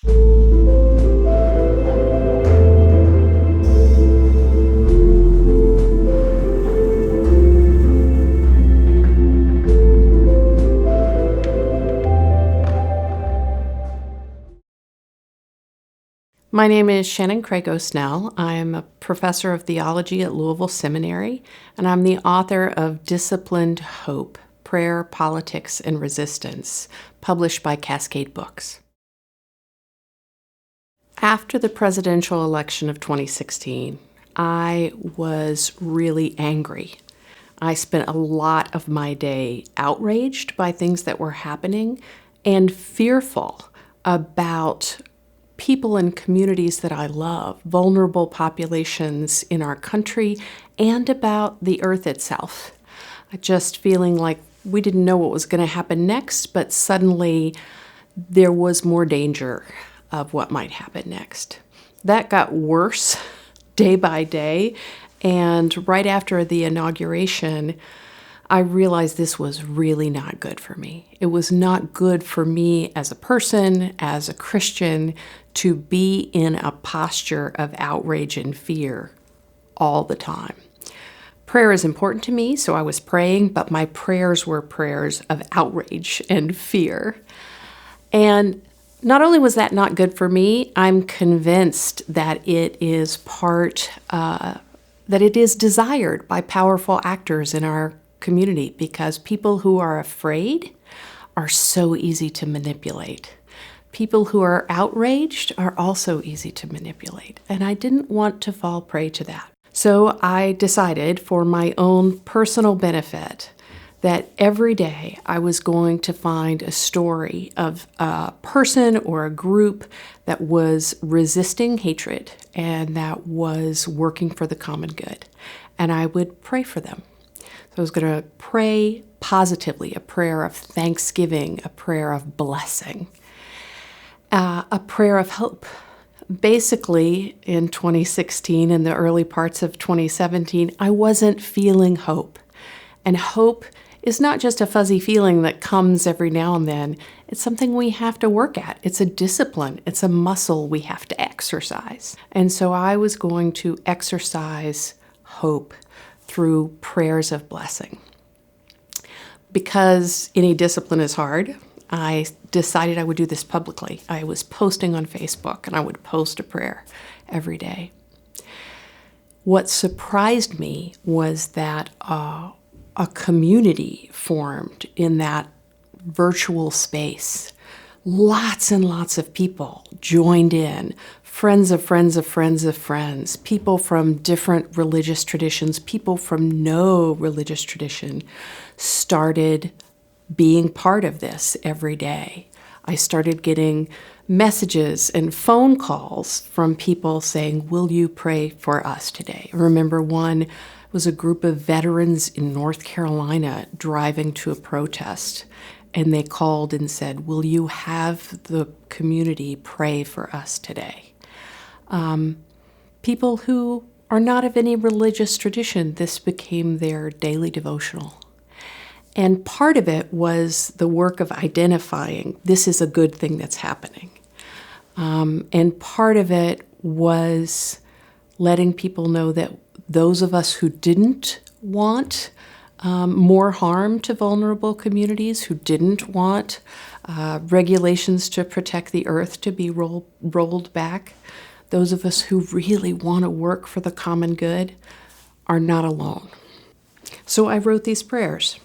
My name is Shannon Craigo-Snell. I'm a professor of theology at Louisville Seminary, and I'm the author of Disciplined Hope, Prayer, Politics, and Resistance, published by Cascade Books. After the presidential election of 2016, I was really angry. I spent a lot of my day outraged by things that were happening and fearful about people and communities that I love, vulnerable populations in our country, and about the earth itself. Just feeling like we didn't know what was going to happen next, but suddenly there was more danger of what might happen next. That got worse day by day, and right after the inauguration, I realized this was really not good for me. It was not good for me as a person, as a Christian, to be in a posture of outrage and fear all the time. Prayer is important to me, so I was praying, but my prayers were prayers of outrage and fear. And not only was that not good for me, I'm convinced that it is that it is desired by powerful actors in our community, because people who are afraid are so easy to manipulate. People who are outraged are also easy to manipulate, and I didn't want to fall prey to that. So I decided, for my own personal benefit, that every day I was going to find a story of a person or a group that was resisting hatred and that was working for the common good, and I would pray for them. So I was going to pray positively, a prayer of thanksgiving, a prayer of blessing, a prayer of hope. Basically, in 2016 and the early parts of 2017, I wasn't feeling hope. And hope is not just a fuzzy feeling that comes every now and then. It's something we have to work at. It's a discipline. It's a muscle we have to exercise. And so I was going to exercise hope through prayers of blessing. Because any discipline is hard, I decided I would do this publicly. I was posting on Facebook, and I would post a prayer every day. What surprised me was that a community formed in that virtual space. Lots and lots of people joined in, friends of friends of friends of friends, people from different religious traditions, people from no religious tradition started being part of this every day. I started getting messages and phone calls from people saying, "Will you pray for us today?" I remember one was a group of veterans in North Carolina driving to a protest, and they called and said, "Will you have the community pray for us today?" People who are not of any religious tradition, this became their daily devotional. And part of it was the work of identifying this is a good thing that's happening. And part of it was letting people know that those of us who didn't want more harm to vulnerable communities, who didn't want regulations to protect the earth to be rolled back, those of us who really want to work for the common good are not alone. So I wrote these prayers.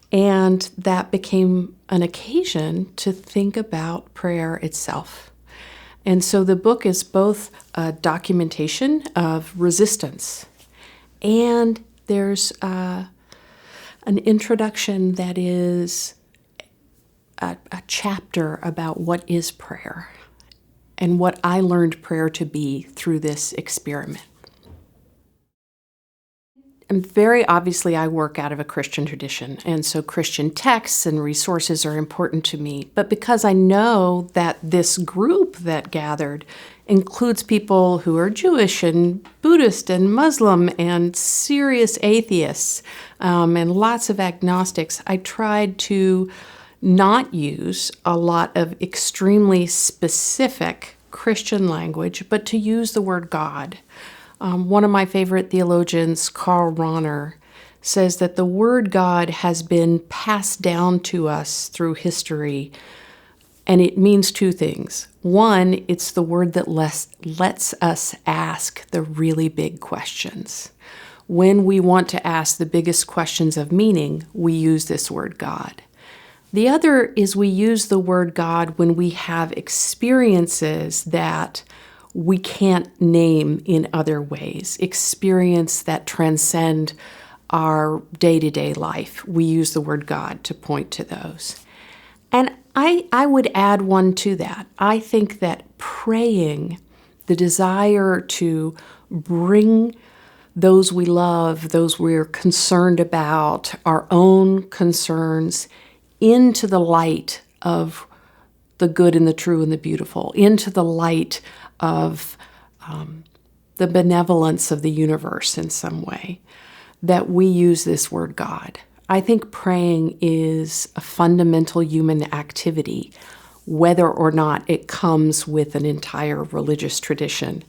And that became an occasion to think about prayer itself. And so the book is both a documentation of resistance, and there's an introduction that is a chapter about what is prayer and what I learned prayer to be through this experiment. And very obviously, I work out of a Christian tradition, and so Christian texts and resources are important to me. But because I know that this group that gathered includes people who are Jewish and Buddhist and Muslim and serious atheists and lots of agnostics, I tried to not use a lot of extremely specific Christian language, but to use the word God. One of my favorite theologians, Karl Rahner, says that the word God has been passed down to us through history, and it means two things. One, it's the word that lets us ask the really big questions. When we want to ask the biggest questions of meaning, we use this word God. The other is we use the word God when we have experiences that we can't name in other ways, experience that transcend our day-to-day life. We use the word God to point to those. And I would add one to that. I think that praying, the desire to bring those we love, those we're concerned about, our own concerns, into the light of the good and the true and the beautiful, into the light of the benevolence of the universe in some way, that we use this word God. I think praying is a fundamental human activity, whether or not it comes with an entire religious tradition,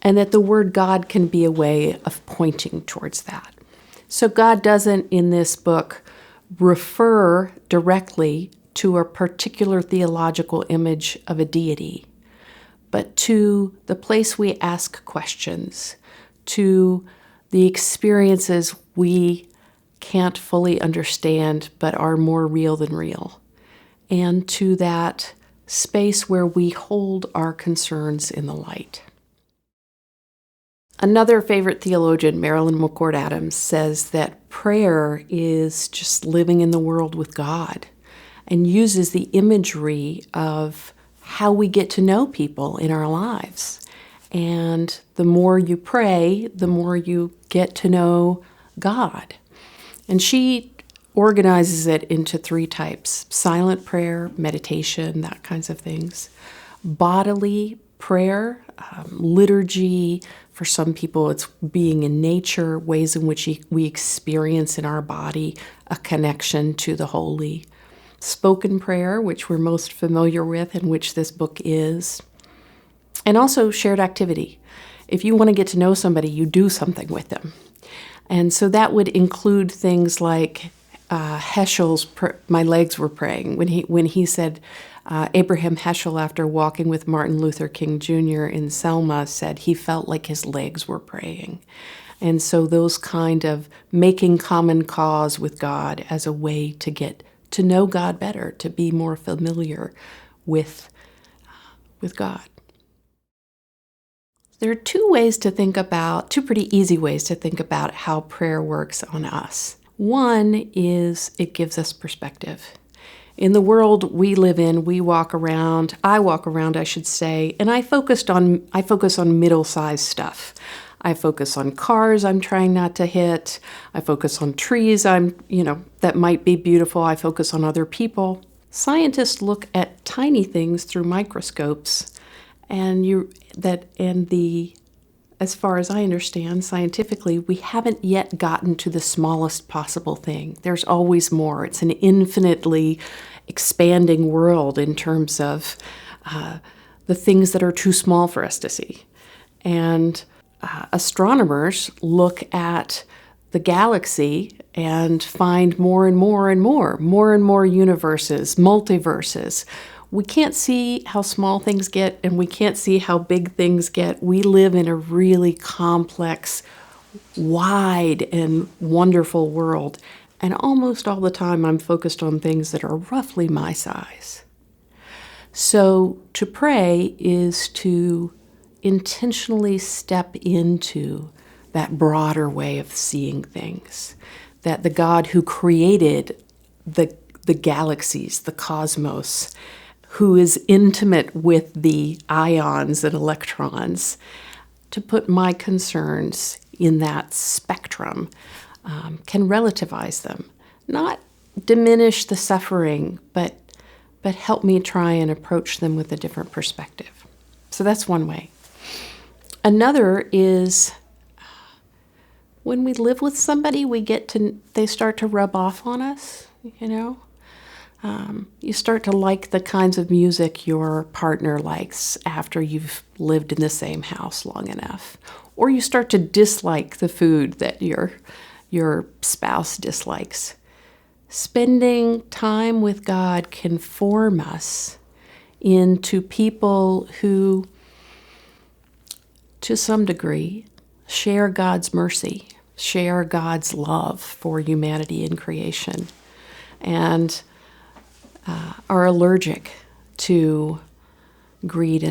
and that the word God can be a way of pointing towards that. So God doesn't, in this book, refer directly to a particular theological image of a deity, but to the place we ask questions, to the experiences we can't fully understand but are more real than real, and to that space where we hold our concerns in the light. Another favorite theologian, Marilyn McCord Adams, says that prayer is just living in the world with God, and uses the imagery of how we get to know people in our lives. And the more you pray, the more you get to know God. And she organizes it into three types: silent prayer, meditation, that kinds of things; bodily prayer, liturgy. For some people, it's being in nature, ways in which we experience in our body a connection to the holy; spoken prayer, which we're most familiar with and which this book is; and also shared activity. If you want to get to know somebody, you do something with them. And so that would include things like Heschel's "My Legs Were Praying," when he said, Abraham Heschel, after walking with Martin Luther King Jr. in Selma, said he felt like his legs were praying. And so those kind of making common cause with God as a way to get to know God better, to be more familiar with God. There are two pretty easy ways to think about how prayer works on us. One is it gives us perspective. In the world we live in, I walk around, I should say, and I focus on middle-sized stuff. I focus on cars I'm trying not to hit. I focus on trees that might be beautiful. I focus on other people. Scientists look at tiny things through microscopes, as far as I understand, scientifically, we haven't yet gotten to the smallest possible thing. There's always more. It's an infinitely expanding world in terms of the things that are too small for us to see. And astronomers look at the galaxy and find more and more universes, multiverses. We can't see how small things get, and we can't see how big things get. We live in a really complex, wide, and wonderful world. And almost all the time, I'm focused on things that are roughly my size. So to pray is to intentionally step into that broader way of seeing things, that the God who created the galaxies, the cosmos, who is intimate with the ions and electrons, to put my concerns in that spectrum, can relativize them, not diminish the suffering, but help me try and approach them with a different perspective. So that's one way. Another is when we live with somebody, they start to rub off on us, You start to like the kinds of music your partner likes after you've lived in the same house long enough. Or you start to dislike the food that your spouse dislikes. Spending time with God can form us into people who, to some degree, share God's mercy, share God's love for humanity and creation, and are allergic to greed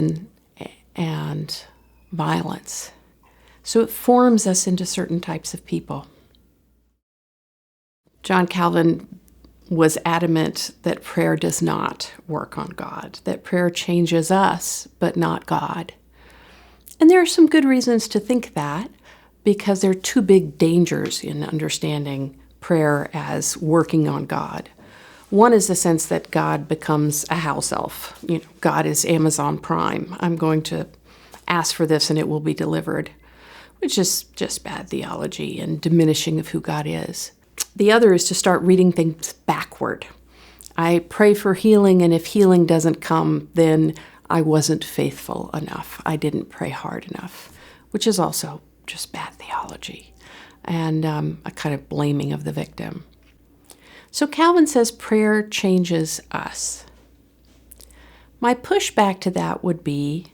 and violence. So it forms us into certain types of people. John Calvin was adamant that prayer does not work on God, that prayer changes us, but not God. And there are some good reasons to think that, because there are two big dangers in understanding prayer as working on God. One is the sense that God becomes a house elf. God is Amazon Prime. I'm going to ask for this and it will be delivered, which is just bad theology and diminishing of who God is. The other is to start reading things backward. I pray for healing, and if healing doesn't come, then I wasn't faithful enough. I didn't pray hard enough, which is also just bad theology and a kind of blaming of the victim. So Calvin says prayer changes us. My pushback to that would be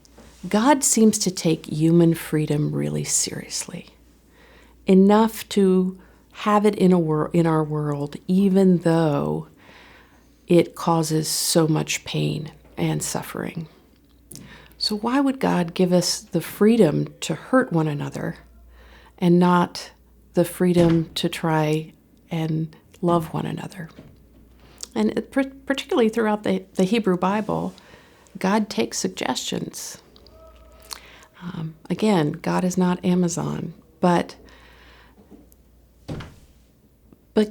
God seems to take human freedom really seriously, enough to have it in our world, even though it causes so much pain and suffering. So why would God give us the freedom to hurt one another and not the freedom to try and love one another? And particularly throughout the Hebrew Bible, God takes suggestions. Again, God is not Amazon, but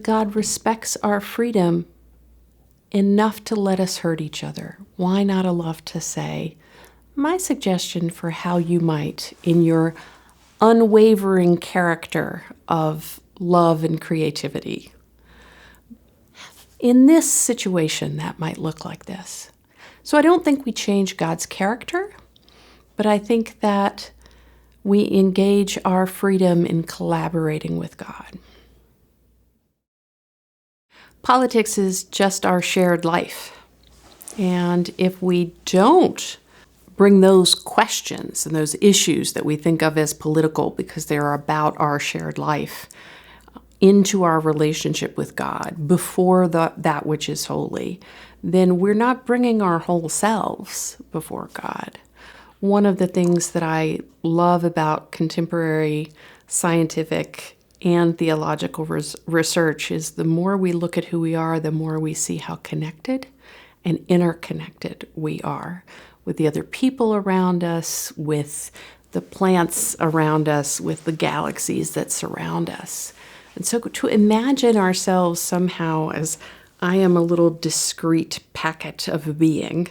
God respects our freedom enough to let us hurt each other. Why not enough to say, my suggestion for how you might, in your unwavering character of love and creativity, in this situation, that might look like this. So I don't think we change God's character, but I think that we engage our freedom in collaborating with God. Politics is just our shared life. And if we don't bring those questions and those issues that we think of as political because they're about our shared life into our relationship with God before that which is holy, then we're not bringing our whole selves before God. One of the things that I love about contemporary scientific and theological research is the more we look at who we are, the more we see how connected and interconnected we are with the other people around us, with the plants around us, with the galaxies that surround us. And so to imagine ourselves somehow as I am a little discrete packet of being,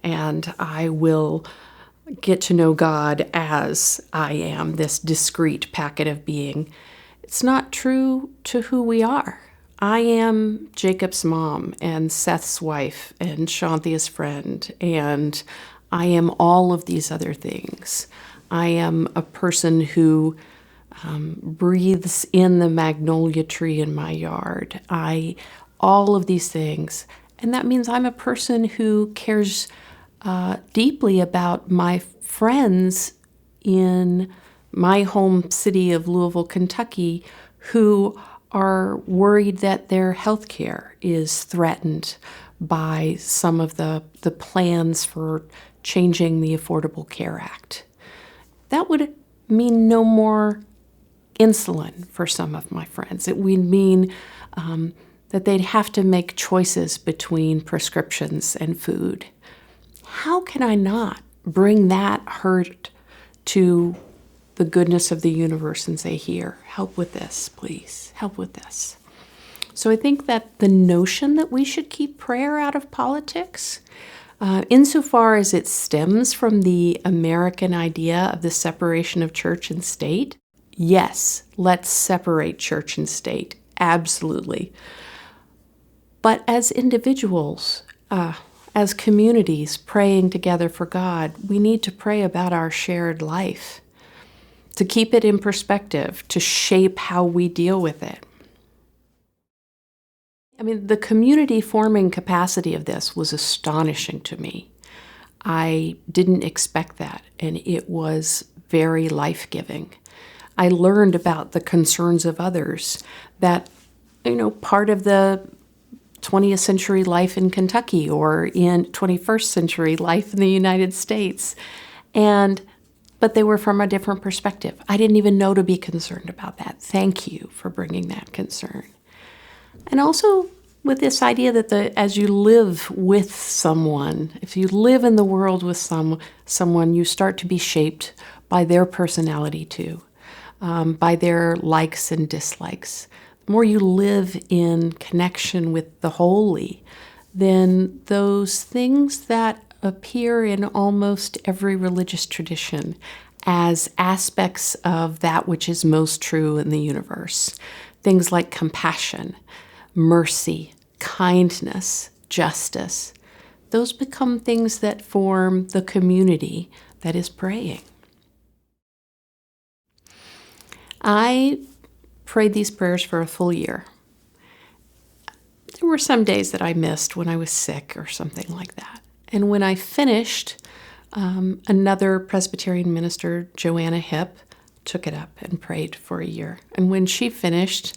and I will get to know God as I am this discrete packet of being, it's not true to who we are. I am Jacob's mom and Seth's wife and Shantia's friend, and I am all of these other things. I am a person who breathes in the magnolia tree in my yard. All of these things. And that means I'm a person who cares deeply about my friends in my home city of Louisville, Kentucky, who are worried that their health care is threatened by some of the plans for changing the Affordable Care Act. That would mean no more insulin for some of my friends. It would mean that they'd have to make choices between prescriptions and food. How can I not bring that hurt to the goodness of the universe and say, here, help with this, please, help with this. So I think that the notion that we should keep prayer out of politics, insofar as it stems from the American idea of the separation of church and state, yes, let's separate church and state, absolutely. But as individuals, as communities praying together for God, we need to pray about our shared life, to keep it in perspective, to shape how we deal with it. I mean, the community forming capacity of this was astonishing to me. I didn't expect that, and it was very life-giving. I learned about the concerns of others, that, part of the 20th century life in Kentucky or in 21st century life in the United States. But they were from a different perspective. I didn't even know to be concerned about that. Thank you for bringing that concern. And also with this idea that as you live with someone, if you live in the world with someone, you start to be shaped by their personality too, by their likes and dislikes. The more you live in connection with the holy, then those things that appear in almost every religious tradition as aspects of that which is most true in the universe, things like compassion, mercy, kindness, justice, those become things that form the community that is praying. I prayed these prayers for a full year. There were some days that I missed when I was sick or something like that. And when I finished, another Presbyterian minister, Joanna Hipp, took it up and prayed for a year. And when she finished,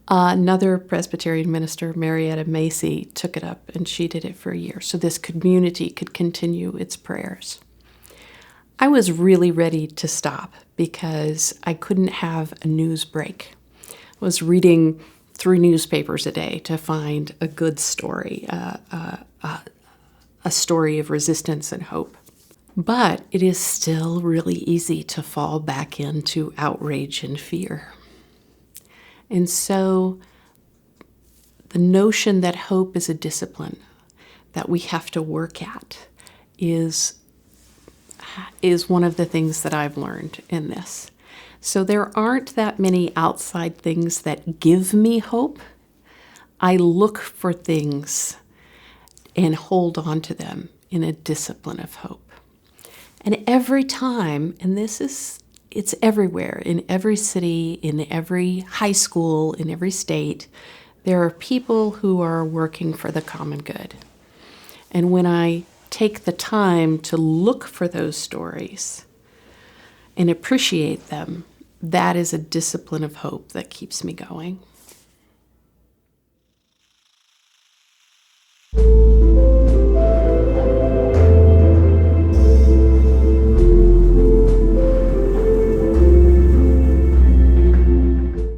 another Presbyterian minister, Marietta Macy, took it up and she did it for a year. So this community could continue its prayers. I was really ready to stop because I couldn't have a news break. I was reading 3 newspapers a day to find a good story, a story of resistance and hope. But it is still really easy to fall back into outrage and fear. And so the notion that hope is a discipline that we have to work at is one of the things that I've learned in this. So there aren't that many outside things that give me hope. I look for things and hold on to them in a discipline of hope. And every time, and it's everywhere, in every city, in every high school, in every state, there are people who are working for the common good. And when I take the time to look for those stories and appreciate them, that is a discipline of hope that keeps me going.